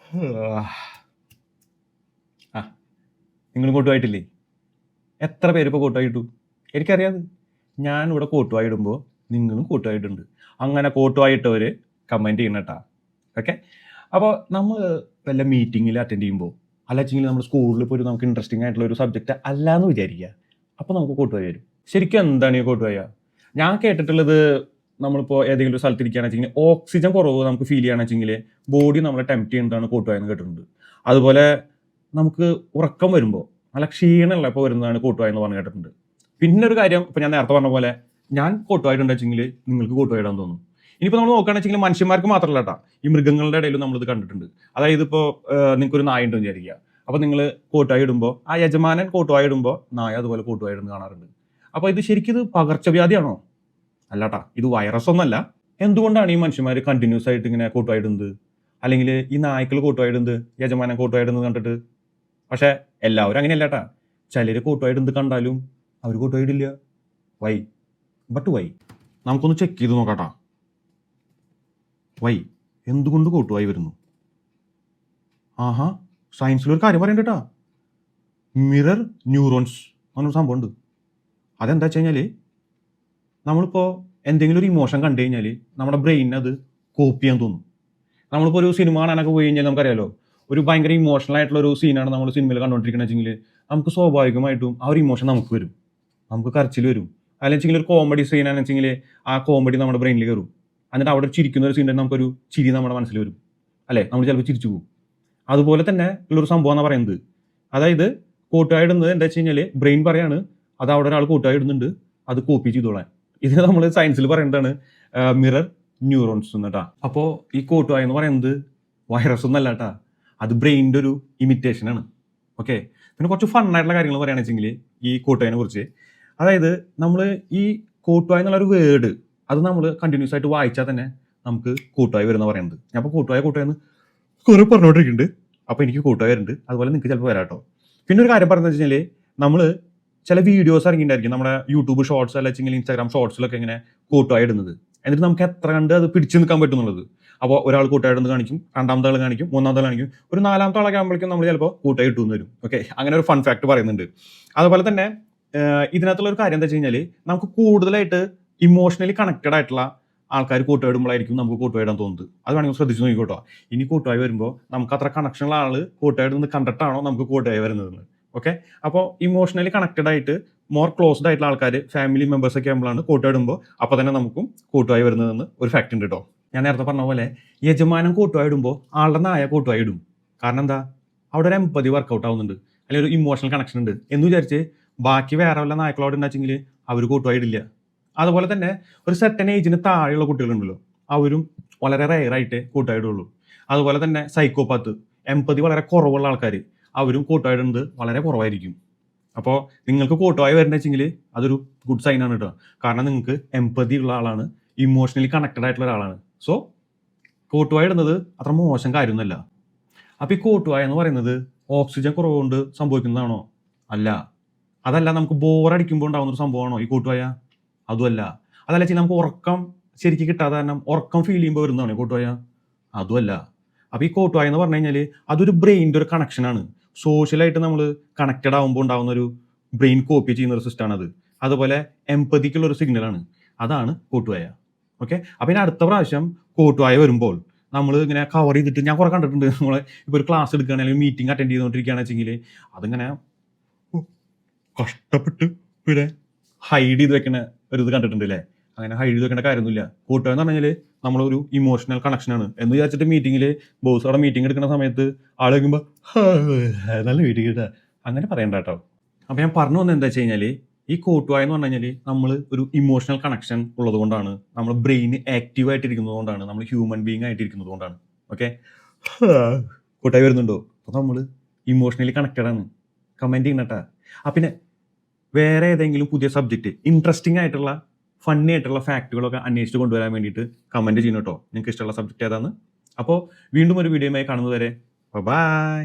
ആ നിങ്ങൾ കൂട്ടുമായിട്ടില്ലേ? എത്ര പേര് ഇപ്പോൾ കൂട്ടുമായിട്ടു? എനിക്കറിയാതെ ഞാൻ ഇവിടെ കൂട്ടുവായിടുമ്പോൾ നിങ്ങളും കൂട്ടുവായിട്ടുണ്ട്. അങ്ങനെ കൂട്ടുവായിട്ടവർ കമൻറ്റ് ചെയ്യണം കേട്ടോ. ഓക്കെ. അപ്പോൾ നമ്മൾ വല്ല മീറ്റിങ്ങിൽ അറ്റൻഡ് ചെയ്യുമ്പോൾ അല്ലെങ്കിൽ നമ്മൾ സ്കൂളിൽ ഇപ്പോൾ നമുക്ക് ഇൻട്രസ്റ്റിംഗ് ആയിട്ടുള്ള ഒരു സബ്ജക്റ്റ് അല്ല എന്ന് വിചാരിക്കുക. അപ്പോൾ നമുക്ക് കൂട്ടുവായി വരും. ശരിക്കും എന്താണ് ഈ കൂട്ടുവായ? ഞാൻ കേട്ടിട്ടുള്ളത് നമ്മളിപ്പോൾ ഏതെങ്കിലും ഒരു സ്ഥലത്ത് ഇരിക്കുകയാണെന്ന് വെച്ചെങ്കിൽ ഓക്സിജൻ കുറവ് നമുക്ക് ഫീൽ ചെയ്യുകയാണെന്ന് വെച്ചെങ്കിൽ ബോഡി നമ്മളെ ടെംപ്റ്റ് ചെയ്യുന്നതാണ് കൂട്ടുവായെന്ന് കേട്ടിട്ടുണ്ട്. അതുപോലെ നമുക്ക് ഉറക്കം വരുമ്പോൾ നല്ല ക്ഷീണമുള്ള ഇപ്പോൾ വരുന്നതാണ് കൂട്ടുവായെന്ന് പറഞ്ഞു കേട്ടിട്ടുണ്ട്. പിന്നെ ഒരു കാര്യം, ഇപ്പോൾ ഞാൻ നേരത്തെ പറഞ്ഞ പോലെ ഞാൻ കൂട്ടുവായിട്ടുണ്ടെന്ന് വെച്ചെങ്കിൽ നിങ്ങൾക്ക് കൂട്ടുവായിടാൻ തോന്നും. ഇനിയിപ്പോൾ നമ്മൾ നോക്കുകയാണെന്ന് വെച്ചെങ്കിൽ മനുഷ്യന്മാർക്ക് മാത്രമല്ല കേട്ടോ, ഈ മൃഗങ്ങളുടെ ഇടയിലും നമ്മളിത് കണ്ടിട്ടുണ്ട്. അതായത് ഇപ്പോൾ നിങ്ങൾക്കൊരു നായ ഉണ്ടെന്ന് വിചാരിക്കുക. അപ്പോൾ നിങ്ങൾ കൂട്ടുവായി ഇടുമ്പോൾ ആ യജമാനൻ കൂട്ടുവായി ഇടുമ്പോൾ നായ അതുപോലെ കൂട്ടുവായി ഇടുന്നത് കാണാറുണ്ട്. അപ്പോൾ ഇത് ശരിക്കും ഇത് പകർച്ചവ്യാധിയാണോ? അല്ലാട്ടാ, ഇത് വൈറസ് ഒന്നല്ല. എന്തുകൊണ്ടാണ് ഈ മനുഷ്യന്മാർ കണ്ടിന്യൂസ് ആയിട്ട് ഇങ്ങനെ കൂട്ടുവായിടുന്നത്? അല്ലെങ്കിൽ ഈ നായ്ക്കൾ കൂട്ടുവായിടുന്നത് യജമാനൻ കൂട്ടുവായിടുന്നത് കണ്ടിട്ട്? പക്ഷേ എല്ലാവരും അങ്ങനെയല്ലാട്ടാ. ചിലർ കൂട്ടുവായിടുന്നത് കണ്ടാലും അവർ കൂട്ടുവായിടില്ല. വൈ? But why? നമുക്കൊന്ന് ചെക്ക് ചെയ്ത് നോക്കാട്ടാ. വൈ? എന്തുകൊണ്ട് കൂട്ടുവായി വരുന്നു? ആഹാ, സയൻസിലൊരു കാര്യം പറയണ്ടേട്ടാ. മിറർ ന്യൂറോൺസ് അങ്ങനൊരു സംഭവം ഉണ്ട്. അതെന്താ വെച്ച് കഴിഞ്ഞാൽ നമ്മളിപ്പോൾ എന്തെങ്കിലും ഒരു ഇമോഷൻ കണ്ടു കഴിഞ്ഞാൽ നമ്മുടെ ബ്രെയിനിന് അത് കോപ്പി ചെയ്യാൻ തോന്നും. നമ്മളിപ്പോൾ ഒരു സിനിമ കാണാനൊക്കെ പോയി കഴിഞ്ഞാൽ നമുക്കറിയാലോ, ഒരു ഭയങ്കര ഇമോഷണൽ ആയിട്ടുള്ള ഒരു സീനാണ് നമ്മൾ സിനിമയിൽ കണ്ടുകൊണ്ടിരിക്കുന്നത് വെച്ചെങ്കിൽ നമുക്ക് സ്വാഭാവികമായിട്ടും ആ ഒരു ഇമോഷൻ നമുക്ക് വരും. നമുക്ക് കരച്ചിൽ വരും. അല്ലെങ്കിൽ ഒരു കോമഡി സീനാണെന്ന് വെച്ചെങ്കിൽ ആ കോമഡി നമ്മുടെ ബ്രെയിനിൽ കയറും. എന്നിട്ട് അവിടെ ചിരിക്കുന്ന ഒരു സീൻ നമുക്കൊരു ചിരി നമ്മുടെ മനസ്സിൽ വരും. അല്ലേ? നമ്മൾ ചിലപ്പോൾ ചിരിച്ചു പോകും. അതുപോലെ തന്നെ ഉള്ളൊരു സംഭവം എന്നാണ് പറയുന്നത്. അതായത് കൂട്ടുവായി ഇടുന്നത് എന്താ വെച്ച് കഴിഞ്ഞാൽ ബ്രെയിൻ പറയാണ് അത് അവിടെ ഒരാൾ കൂട്ടുവായി ഇടുന്നുണ്ട്, അത് കോപ്പി ചെയ്തോളാൻ. ഇത് നമ്മൾ സയൻസിൽ പറയുന്നതാണ് മിറർ ന്യൂറോൺസ് എന്നിട്ടാ. അപ്പോൾ ഈ കൂട്ടുവായി എന്ന് പറയുന്നത് വൈറസ് ഒന്നല്ല കേട്ടാ, അത് ബ്രെയിനിൻ്റെ ഒരു ഇമിറ്റേഷനാണ്. ഓക്കെ. പിന്നെ കുറച്ച് ഫണ്ണായിട്ടുള്ള കാര്യങ്ങൾ പറയുകയാണെന്ന് വെച്ചെങ്കിൽ ഈ കൂട്ടുവായിനെ കുറിച്ച്, അതായത് നമ്മൾ ഈ കൂട്ടുവായി എന്നുള്ളൊരു വേർഡ് അത് നമ്മൾ കണ്ടിന്യൂസ് ആയിട്ട് വായിച്ചാൽ തന്നെ നമുക്ക് കൂട്ടുവായി വരുന്ന പറയുന്നത്. ഞാൻ അപ്പോൾ കൂട്ടുവായെന്ന് കുറെ പറഞ്ഞുകൊണ്ടിരിക്കുന്നുണ്ട്. അപ്പോൾ എനിക്ക് കൂട്ടുവായി വരുന്നുണ്ട്, അതുപോലെ നിങ്ങൾക്ക് ചിലപ്പോൾ വരാം കേട്ടോ. പിന്നെ ഒരു കാര്യം പറയുന്നത് വെച്ച് കഴിഞ്ഞാൽ നമ്മൾ ചില വീഡിയോസ് ഇറങ്ങിയിട്ടുണ്ടായിരിക്കും നമ്മുടെ യൂട്യൂബ് ഷോർട്സ് അല്ലെങ്കിൽ ഇൻസ്റ്റാഗ്രാം ഷോർട്സിലൊക്കെ ഇങ്ങനെ കൂട്ടുവായി ഇടുന്നത്. എന്നിട്ട് നമുക്ക് എത്ര കണ്ട് അത് പിടിച്ചു നിൽക്കാൻ പറ്റുന്നുള്ളത്. അപ്പോൾ ഒരാൾ കൂട്ടുവായി ഇടുന്നത് കാണിക്കും, രണ്ടാമത്തെ ആൾ കാണിക്കും, മൂന്നാമത്തെ ആൾ കാണിക്കും, ഒരു നാലാമത്തെ ആളൊക്കെ ആകുമ്പോഴേക്കും നമ്മൾ ചിലപ്പോൾ കൂട്ടുവായി ഇട്ടു വരും. ഓക്കെ. അങ്ങനെ ഒരു ഫൺ ഫാക്ട് പറയുന്നുണ്ട്. അതുപോലെ തന്നെ ഇതിനകത്തുള്ള ഒരു കാര്യം എന്താ വെച്ച് കഴിഞ്ഞാൽ നമുക്ക് കൂടുതലായിട്ട് ഇമോഷണലി കണക്റ്റഡ് ആയിട്ടുള്ള ആൾക്കാർ കൂട്ടുവായി ഇടുമ്പോഴായിരിക്കും നമുക്ക് കൂട്ടുവായി ഇടാൻ തോന്നുന്നത്. അത് വേണമെങ്കിൽ ശ്രദ്ധിച്ച് നോക്കിക്കോട്ടോ. ഇനി കൂട്ടുവായി വരുമ്പോൾ നമുക്ക് അത്ര കണക്ഷനുള്ള ആൾ കൂട്ടുവായി ഇടുന്നത് കണ്ടിട്ടാണോ നമുക്ക് കൂട്ടുവായി വരുന്നത്? ഓക്കെ. അപ്പോൾ ഇമോഷണലി കണക്റ്റഡ് ആയിട്ട് മോർ ക്ലോസ്ഡ് ആയിട്ടുള്ള ആൾക്കാർ, ഫാമിലി മെമ്പേഴ്സ് ഒക്കെ ആകുമ്പോഴാണ് കൂട്ടുവായി ഇടുമ്പോൾ അപ്പോൾ തന്നെ നമുക്കും കൂട്ടുവായി വരുന്നതെന്ന് ഒരു ഫാക്ട് ഉണ്ട് കേട്ടോ. ഞാൻ നേരത്തെ പറഞ്ഞ പോലെ യജമാനം കൂട്ടുവായി ഇടുമ്പോൾ ആളുടെ നായ കൂട്ടുവായി ഇടും. കാരണം എന്താ? അവിടെ ഒരു എമ്പതി വർക്കൗട്ട് ആവുന്നുണ്ട്, അല്ലെങ്കിൽ ഒരു ഇമോഷണൽ കണക്ഷൻ ഉണ്ട് എന്ന് വിചാരിച്ച് ബാക്കി വേറെ വല്ല നായ്ക്കളോട് ഉണ്ടെങ്കിൽ അവർ കൂട്ടുവായി ഇടില്ല. അതുപോലെ തന്നെ ഒരു സെർട്ടൻ ഏജിന് താഴെയുള്ള കുട്ടികളുണ്ടല്ലോ, അവരും വളരെ റെയറായിട്ട് കൂട്ടുവായി ഇടുള്ളൂ. അതുപോലെ തന്നെ സൈക്കോപാത്ത്, എമ്പതി വളരെ കുറവുള്ള ആൾക്കാർ, അവരും കൂട്ടുവായി ഇടുന്നത് വളരെ കുറവായിരിക്കും. അപ്പോൾ നിങ്ങൾക്ക് കൂട്ടുവായി വരണമെങ്കിൽ അതൊരു ഗുഡ് സൈൻ ആണ് കേട്ടോ. കാരണം നിങ്ങൾക്ക് എമ്പതി ഉള്ള ആളാണ്, ഇമോഷണലി കണക്റ്റഡ് ആയിട്ടുള്ള ഒരാളാണ്. സോ കൂട്ടുവായി ഇടുന്നത് അത്ര മോശം കാര്യമൊന്നുമല്ല. അപ്പോൾ ഈ കൂട്ടുവായി എന്ന് പറയുന്നത് ഓക്സിജൻ കുറവ് കൊണ്ട് സംഭവിക്കുന്നതാണോ? അല്ല. അതല്ല നമുക്ക് ബോറടിക്കുമ്പോൾ ഉണ്ടാകുന്ന ഒരു സംഭവമാണോ ഈ കൂട്ടുവായ? അതുമല്ല. അതല്ല വെച്ചാൽ നമുക്ക് ഉറക്കം ശരിക്കും കിട്ടാതെ കാരണം ഉറക്കം ഫീൽ ചെയ്യുമ്പോൾ വരുന്നതാണോ ഈ കൂട്ടുവായ? അതുമല്ല. അപ്പോൾ ഈ കൂട്ടുവായ എന്ന് പറഞ്ഞു കഴിഞ്ഞാൽ അതൊരു ബ്രെയിനിൻ്റെ ഒരു കണക്ഷനാണ്. സോഷ്യലായിട്ട് നമ്മൾ കണക്റ്റഡ് ആകുമ്പോൾ ഉണ്ടാകുന്ന ഒരു ബ്രെയിൻ കോപ്പി ചെയ്യുന്ന ഒരു സിസ്റ്റമാണ് അത്. അതുപോലെ എംപതിക്കുള്ള ഒരു സിഗ്നലാണ്. അതാണ് കൂട്ടുവായ. ഓക്കെ. അപ്പോൾ ഇനി അടുത്ത പ്രാവശ്യം കൂട്ടുവായ വരുമ്പോൾ നമ്മൾ ഇങ്ങനെ കവർ ചെയ്തിട്ട്, ഞാൻ കുറെ കണ്ടിട്ടുണ്ട്, നമ്മൾ ഇപ്പോൾ ഒരു ക്ലാസ് എടുക്കുകയാണെങ്കിൽ മീറ്റിംഗ് അറ്റൻഡ് ചെയ്തുകൊണ്ടിരിക്കുകയാണെന്ന് വെച്ചെങ്കിൽ അതിങ്ങനെ കഷ്ടപ്പെട്ട് പിന്നെ ഹൈഡ് ചെയ്ത് വെക്കണ ഒരു ഇത് കണ്ടിട്ടുണ്ട് അല്ലേ? അങ്ങനെ ഹൈഡ് ചെയ്ത് വെക്കേണ്ട കാര്യമൊന്നുമില്ല. കൂട്ടുവായ എന്ന് പറഞ്ഞാൽ നമ്മളൊരു ഇമോഷണൽ കണക്ഷനാണ് എന്ന് വിചാരിച്ചിട്ട് മീറ്റിങ്ങിൽ ബോസ് അവിടെ മീറ്റിംഗ് എടുക്കുന്ന സമയത്ത് ആൾ വയ്ക്കുമ്പോൾ നല്ല മീറ്റിംഗ് കിട്ടുക അങ്ങനെ പറയണ്ട കേട്ടോ. അപ്പോൾ ഞാൻ പറഞ്ഞു വന്നത് എന്താ വെച്ച് കഴിഞ്ഞാൽ ഈ കൂട്ടുവായ എന്ന് പറഞ്ഞു കഴിഞ്ഞാൽ നമ്മൾ ഒരു ഇമോഷണൽ കണക്ഷൻ ഉള്ളത് കൊണ്ടാണ്, നമ്മൾ ബ്രെയിൻ ആക്റ്റീവ് ആയിട്ടിരിക്കുന്നത് കൊണ്ടാണ്, നമ്മൾ ഹ്യൂമൻ ബീങ് ആയിട്ടിരിക്കുന്നത് കൊണ്ടാണ്. ഓക്കെ. കൂട്ടായി വരുന്നുണ്ടോ? അപ്പോൾ നമ്മൾ ഇമോഷണലി കണക്റ്റഡ് ആണ്. കമൻറ്റ് ചെയ്യണട്ടാ. പിന്നെ വേറെ ഏതെങ്കിലും പുതിയ സബ്ജക്റ്റ്, ഇൻട്രസ്റ്റിംഗ് ആയിട്ടുള്ള ഫണ്ണി ആയിട്ടുള്ള ഫാക്റ്റുകളൊക്കെ അന്വേഷിച്ച് കൊണ്ടുവരാൻ വേണ്ടിയിട്ട് കമൻറ്റ് ചെയ്യണം കേട്ടോ. നിങ്ങൾക്ക് ഇഷ്ടമുള്ള സബ്ജക്റ്റ് ഏതാണ്? അപ്പോൾ വീണ്ടും ഒരു വീഡിയോയുമായി കാണുന്നതുവരെ ബൈ.